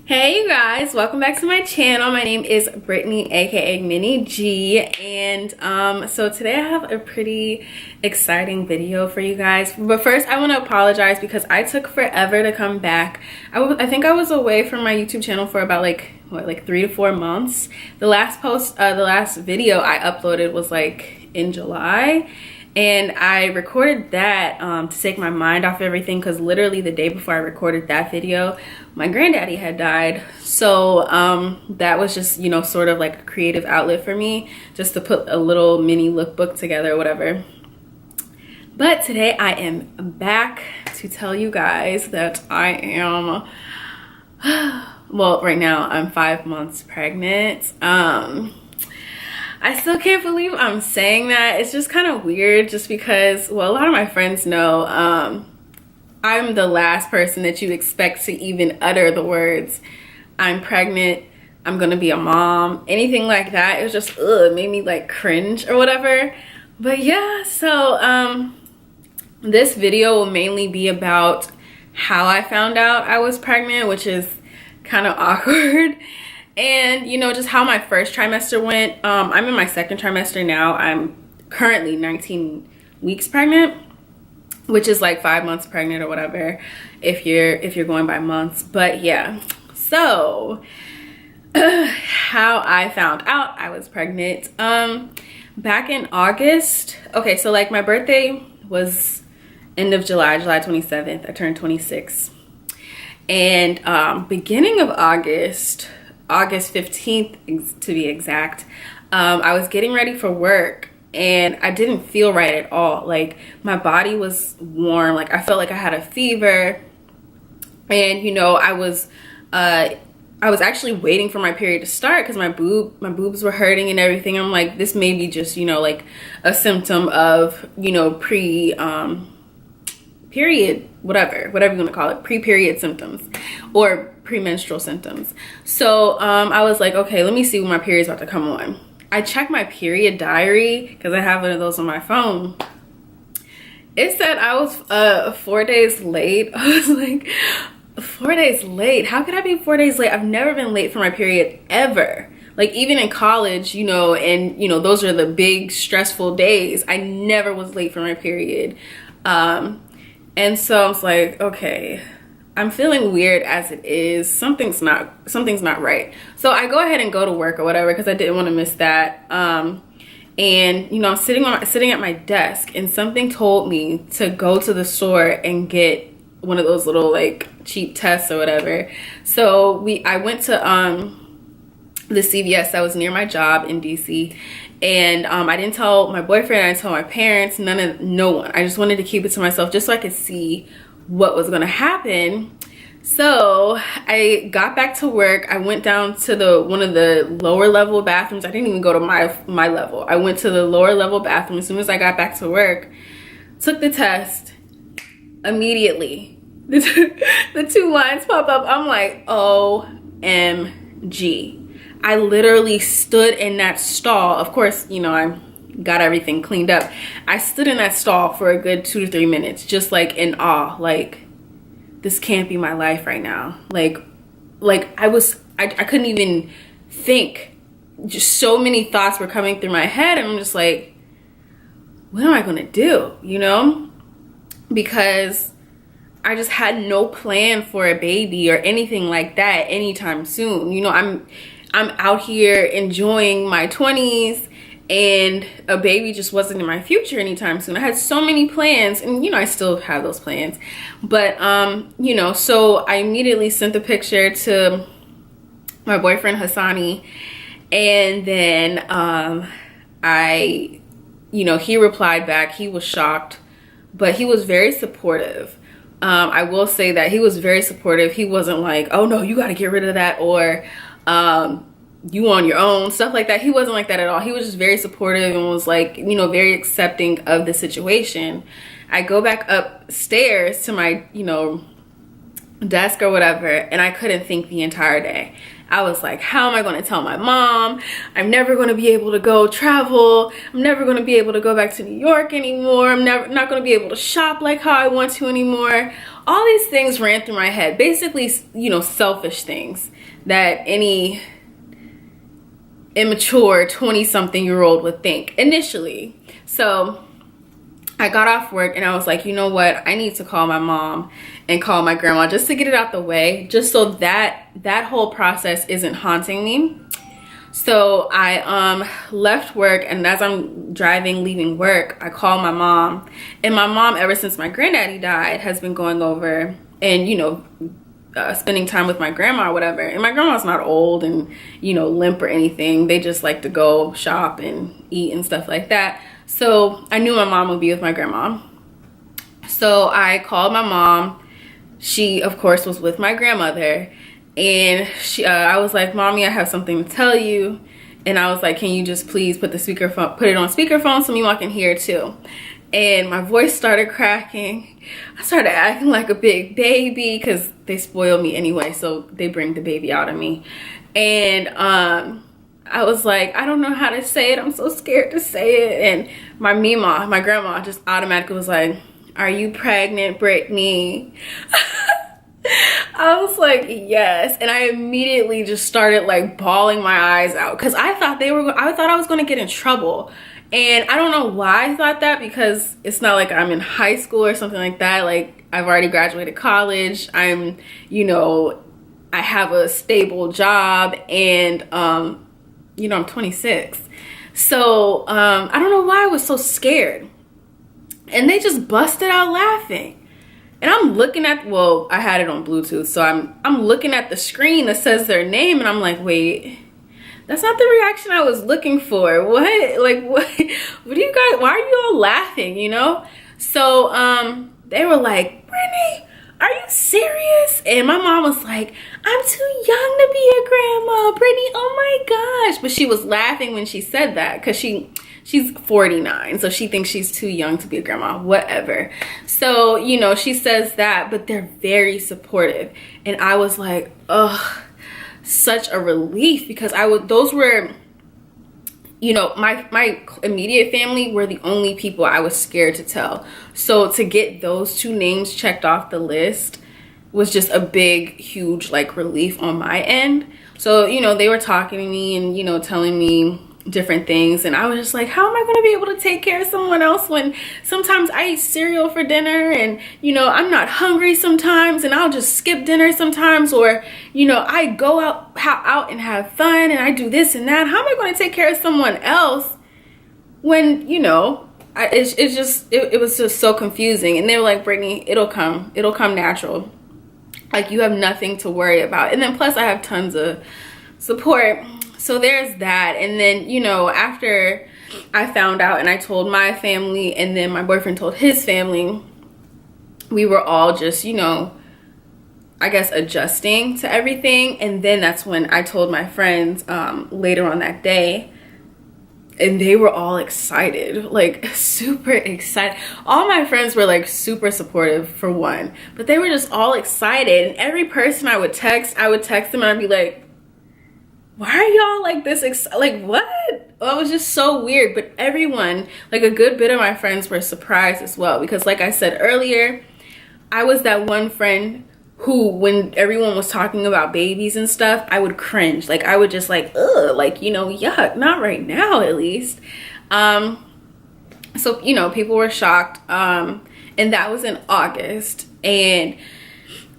Hey you guys, welcome back to my channel. My name is Brittany, aka minnie.gee, and so today I have a pretty exciting video for you guys. But first I want to apologize because I took forever to come back. I think I was away from my YouTube channel for about like 3 to 4 months. The last video I uploaded was like in July. And I recorded that to take my mind off everything, because literally the day before I recorded that video, my granddaddy had died. So that was just, you know, sort of like a creative outlet for me, just to put a little mini lookbook together or whatever. But today I am back to tell you guys that I am, well, right now I'm 5 months pregnant. I still can't believe I'm saying that. It's just kind of weird just because, well, a lot of my friends know I'm the last person that you expect to even utter the words, I'm pregnant, I'm gonna be a mom, anything like that. It was just, it made me like cringe or whatever. But yeah, so this video will mainly be about how I found out I was pregnant, which is kind of awkward. And, you know, just how my first trimester went. I'm in my second trimester now. I'm currently 19 weeks pregnant, which is like 5 months pregnant or whatever, if you're going by months. But yeah, so how I found out I was pregnant. Back in August. Okay, so like my birthday was end of July 27th. I turned 26. And beginning of August 15th to be exact, I was getting ready for work and I didn't feel right at all. Like my body was warm, like I felt like I had a fever, and you know, I was actually waiting for my period to start because my boobs were hurting and everything. I'm like, this may be just, you know, like a symptom of, you know, period, whatever you want to call it, pre-period symptoms or premenstrual symptoms. So I was like, okay, let me see when my period's about to come on. I checked my period diary because I have one of those on my phone. It said I was 4 days late. I was like, 4 days late? How could I be 4 days late? I've never been late for my period ever. Like even in college, you know, and you know, those are the big stressful days. I never was late for my period. And so I was like, okay, I'm feeling weird as it is. Something's not right. So I go ahead and go to work or whatever because I didn't want to miss that. And you know, I'm sitting at my desk, and something told me to go to the store and get one of those little like cheap tests or whatever. So I went to the CVS that was near my job in DC. And I didn't tell my boyfriend, I didn't tell my parents, no one. I just wanted to keep it to myself just so I could see what was gonna happen. So I got back to work. I went down to one of the lower level bathrooms. I didn't even go to my level. I went to the lower level bathroom as soon as I got back to work, took the test. Immediately the two lines pop up. I'm like, OMG. I literally stood in that stall. Of course, you know, I got everything cleaned up. I stood in that stall for a good 2 to 3 minutes, just like in awe. Like, this can't be my life right now. Like I couldn't even think. Just so many thoughts were coming through my head, and I'm just like, what am I gonna do? You know? Because I just had no plan for a baby or anything like that anytime soon. You know, I'm out here enjoying my 20s, and a baby just wasn't in my future anytime soon. I had so many plans, and you know, I still have those plans. But you know, so I immediately sent the picture to my boyfriend Hassani, and then you know, he replied back. He was shocked, but he was very supportive. I will say that he was very supportive. He wasn't like, oh no, you got to get rid of that, or you on your own, stuff like that. He wasn't like that at all. He was just very supportive and was like, you know, very accepting of the situation. I go back upstairs to my, you know, desk or whatever, and I couldn't think the entire day. I was like, how am I going to tell my mom? I'm never going to be able to go travel. I'm never going to be able to go back to New York anymore. I'm not going to be able to shop like how I want to anymore. All these things ran through my head. Basically, you know, selfish things that any immature 20-something-year-old would think initially. So I got off work and I was like, you know what? I need to call my mom and call my grandma just to get it out the way, just so that that whole process isn't haunting me. So I left work, and as I'm driving, leaving work, I called my mom. And my mom, ever since my granddaddy died, has been going over and, you know, spending time with my grandma or whatever. And my grandma's not old and, you know, limp or anything. They just like to go shop and eat and stuff like that. So I knew my mom would be with my grandma. So I called my mom. She, of course, was with my grandmother. And I was like, Mommy, I have something to tell you. And I was like, can you just please put it on speakerphone so Mima can hear too. And my voice started cracking. I started acting like a big baby because they spoil me anyway, so they bring the baby out of me. And I was like, I don't know how to say it. I'm so scared to say it. And my Mima, my grandma, just automatically was like, are you pregnant, Brittany? I was like, yes. And I immediately just started like bawling my eyes out because I thought I was going to get in trouble. And I don't know why I thought that, because it's not like I'm in high school or something like that. Like, I've already graduated college. I'm, you know, I have a stable job, and, you know, I'm 26. So, I don't know why I was so scared. And they just busted out laughing. And I'm looking at, well, I had it on Bluetooth. So I'm looking at the screen that says their name, and I'm like, wait, that's not the reaction I was looking for. What? Like, what do you guys, why are you all laughing, you know? So, they were like, Brittany, are you serious? And my mom was like, I'm too young to be a grandma, Brittany, oh my gosh. But she was laughing when she said that because she's 49, so she thinks she's too young to be a grandma, whatever. So, you know, she says that, but they're very supportive. And I was like, ugh, such a relief, because those were, you know, my immediate family were the only people I was scared to tell. So to get those two names checked off the list was just a big, huge, like, relief on my end. So, you know, they were talking to me and, you know, telling me different things, and I was just like, how am I going to be able to take care of someone else when sometimes I eat cereal for dinner, and, you know, I'm not hungry sometimes, and I'll just skip dinner sometimes, or, you know, I go out and have fun, and I do this and that. How am I going to take care of someone else when, you know, it was just so confusing. And they were like, Brittany, it'll come natural, like, you have nothing to worry about. And then plus I have tons of support. So there's that. And then, you know, after I found out and I told my family, and then my boyfriend told his family, we were all just, you know, I guess adjusting to everything. And then that's when I told my friends later on that day, and they were all excited, like super excited. All my friends were like super supportive, for one, but they were just all excited. And every person I would text them and I'd be like, why are y'all like this like, what? Well, it was just so weird. But everyone, like a good bit of my friends, were surprised as well, because like I said earlier, I was that one friend who, when everyone was talking about babies and stuff, I would cringe. Like, I would just like, ugh, like, you know, yuck, not right now at least. So, you know, people were shocked. And that was in August. And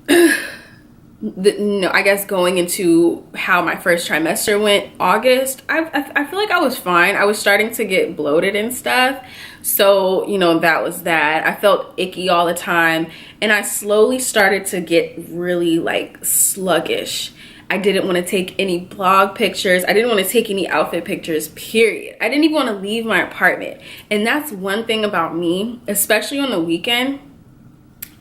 I guess going into how my first trimester went, August, I feel like I was fine. I was starting to get bloated and stuff. So, you know, that was that. I felt icky all the time. And I slowly started to get really like sluggish. I didn't want to take any blog pictures. I didn't want to take any outfit pictures, period. I didn't even want to leave my apartment. And that's one thing about me, especially on the weekend.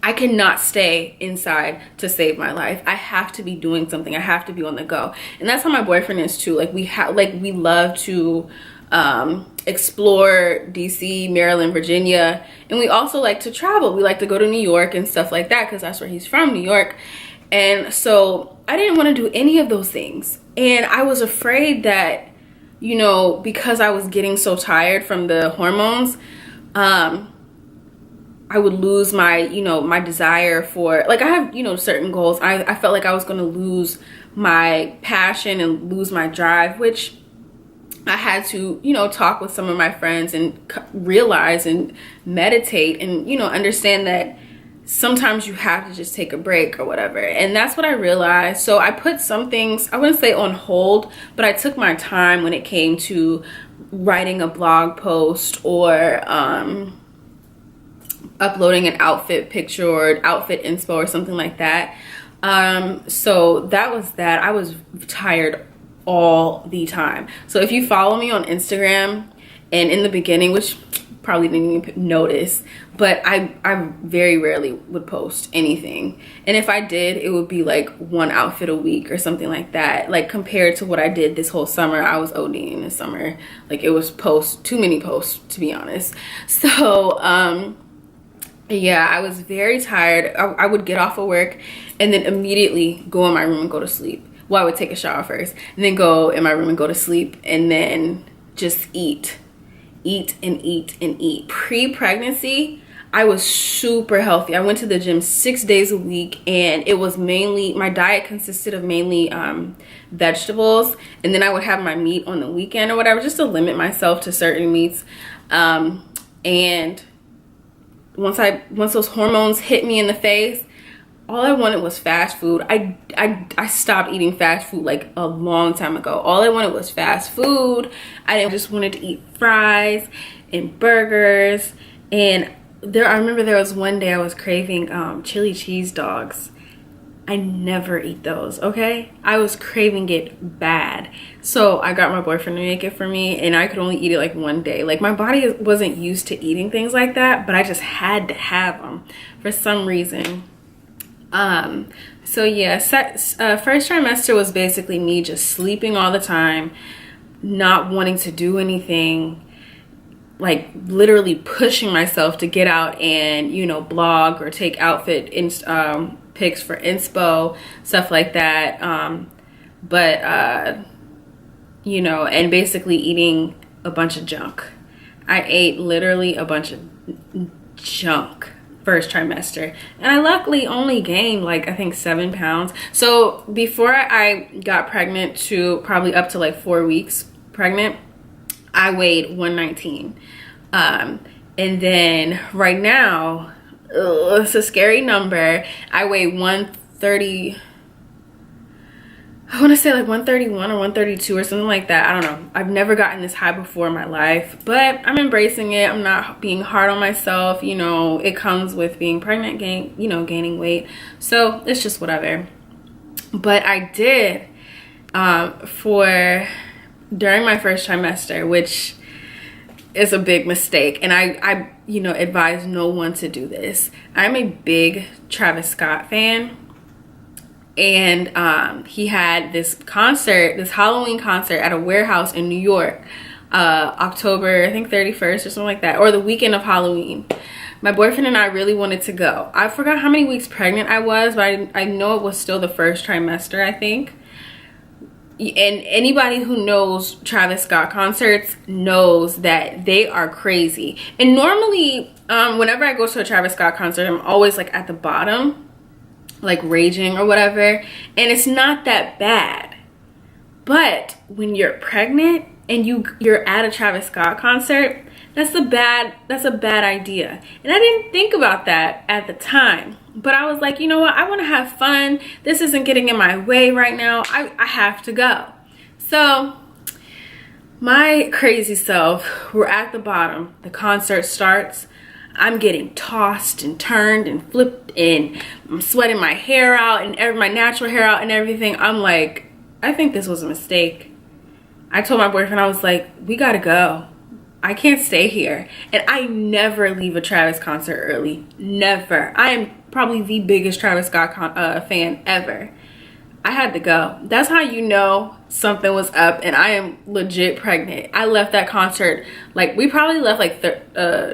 I cannot stay inside to save my life. I have to be doing something. I have to be on the go. And that's how my boyfriend is too. Like, we love to explore DC, Maryland, Virginia, and we also like to travel. We like to go to New York and stuff like that, because that's where he's from, New York. And so I didn't want to do any of those things. And I was afraid that, you know, because I was getting so tired from the hormones, I would lose my, you know, my desire for, like, I have, you know, certain goals. I felt like I was going to lose my passion and lose my drive, which I had to, you know, talk with some of my friends and realize and meditate and, you know, understand that sometimes you have to just take a break or whatever. And that's what I realized. So I put some things, I wouldn't say on hold, but I took my time when it came to writing a blog post or uploading an outfit picture or outfit inspo or something like that. So that was that. I was tired all the time. So if you follow me on Instagram, and in the beginning, which probably didn't even notice, but I very rarely would post anything. And if I did, it would be like one outfit a week or something like that. Like compared to what I did this whole summer, I was ODing this summer. Like it was too many posts, to be honest. So yeah, I was very tired. I would get off of work and then immediately go in my room and go to sleep. Well, I would take a shower first and then go in my room and go to sleep and then just eat and eat and eat. Pre-pregnancy, I was super healthy. I went to the gym 6 days a week, and it was mainly, my diet consisted of mainly vegetables, and then I would have my meat on the weekend or whatever, just to limit myself to certain meats. And once those hormones hit me in the face, all I wanted was fast food. I stopped eating fast food like a long time ago. All I wanted was fast food. I just wanted to eat fries and burgers. And I remember there was one day I was craving chili cheese dogs. I never eat those, okay? I was craving it bad. So I got my boyfriend to make it for me, and I could only eat it like one day. Like my body wasn't used to eating things like that, but I just had to have them for some reason. So yeah, first trimester was basically me just sleeping all the time, not wanting to do anything, like literally pushing myself to get out and, you know, blog or take outfit pics for inspo, stuff like that. You know, and basically eating a bunch of junk. I ate literally a bunch of junk first trimester, and I luckily only gained like I think 7 pounds. So before I got pregnant, to probably up to like 4 weeks pregnant, I weighed 119, and then right now, it's a scary number, I weigh 130. I want to say like 131 or 132 or something like that. I don't know. I've never gotten this high before in my life, but I'm embracing it. I'm not being hard on myself. You know, it comes with being pregnant, gaining weight. So it's just whatever. But I did during my first trimester, which is a big mistake. And I advise no one to do this. I'm a big Travis Scott fan. And he had this Halloween concert at a warehouse in New York, October, I think 31st or something like that, or the weekend of Halloween. My boyfriend and I really wanted to go. I forgot how many weeks pregnant I was, but I know it was still the first trimester, I think. And anybody who knows Travis Scott concerts knows that they are crazy. And normally, whenever I go to a Travis Scott concert, I'm always like at the bottom, like raging or whatever, and it's not that bad. But when you're pregnant and you're at a Travis Scott concert, that's a bad idea. And I didn't think about that at the time, but I was like, you know what, I want to have fun. This isn't getting in my way right now. I have to go. So my crazy self, we're at the bottom, the concert starts, I'm getting tossed and turned and flipped, and I'm sweating my hair out and my natural hair out and everything. I'm like, I think this was a mistake. I told my boyfriend, I was like, we gotta go. I can't stay here. And I never leave a Travis concert early. Never. I am probably the biggest Travis Scott fan ever. I had to go. That's how you know something was up, and I am legit pregnant. I left that concert, like we probably left like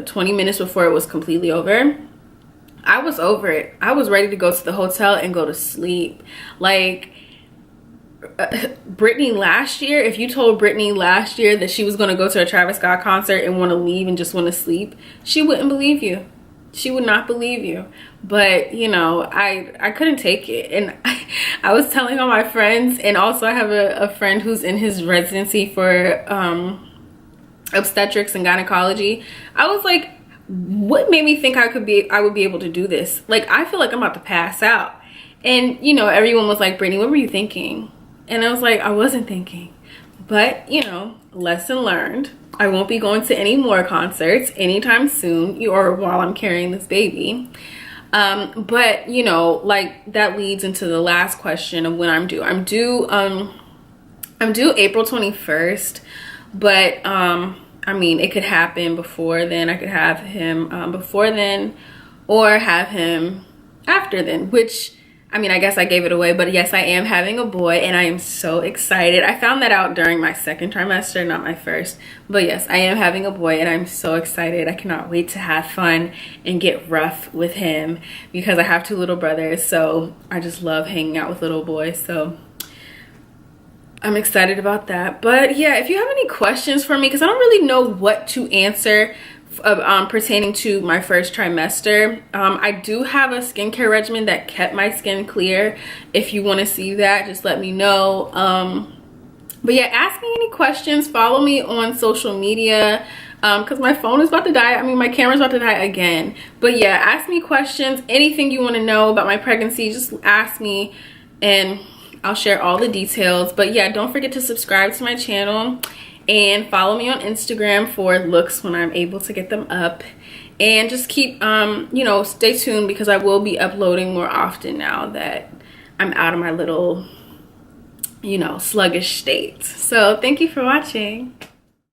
20 minutes before it was completely over. I was over it. I was ready to go to the hotel and go to sleep. Like, Brittany last year, if you told Brittany last year that she was going to go to a Travis Scott concert and want to leave and just want to sleep, she wouldn't believe you. She would not believe you. But, you know, I couldn't take it. And I was telling all my friends, and also I have a friend who's in his residency for obstetrics and gynecology. I was like, what made me think I would be able to do this? Like, I feel like I'm about to pass out. And, you know, everyone was like, Brittany, what were you thinking? And I was like, I wasn't thinking. But, you know, lesson learned. I won't be going to any more concerts anytime soon, or while I'm carrying this baby. But, you know, like, that leads into the last question of when I'm due. I'm due April 21st, but I mean, it could happen before then. I could have him before then, or have him after then, which, I mean, I guess I gave it away, but yes, I am having a boy, and I am so excited. I found that out during my second trimester, not my first. But yes, I am having a boy, and I'm so excited. I cannot wait to have fun and get rough with him, because I have 2 little brothers, so I just love hanging out with little boys. So I'm excited about that. But yeah, if you have any questions for me, because I don't really know what to answer pertaining to my first trimester, I do have a skincare regimen that kept my skin clear. If you want to see that, just let me know. But yeah, ask me any questions. Follow me on social media, because my phone is about to die. I mean, my camera's about to die again. But yeah, ask me questions. Anything you want to know about my pregnancy, just ask me, and I'll share all the details. But yeah, don't forget to subscribe to my channel and follow me on Instagram for looks when I'm able to get them up. And just keep, you know, stay tuned, because I will be uploading more often now that I'm out of my little, you know, sluggish state. So thank you for watching.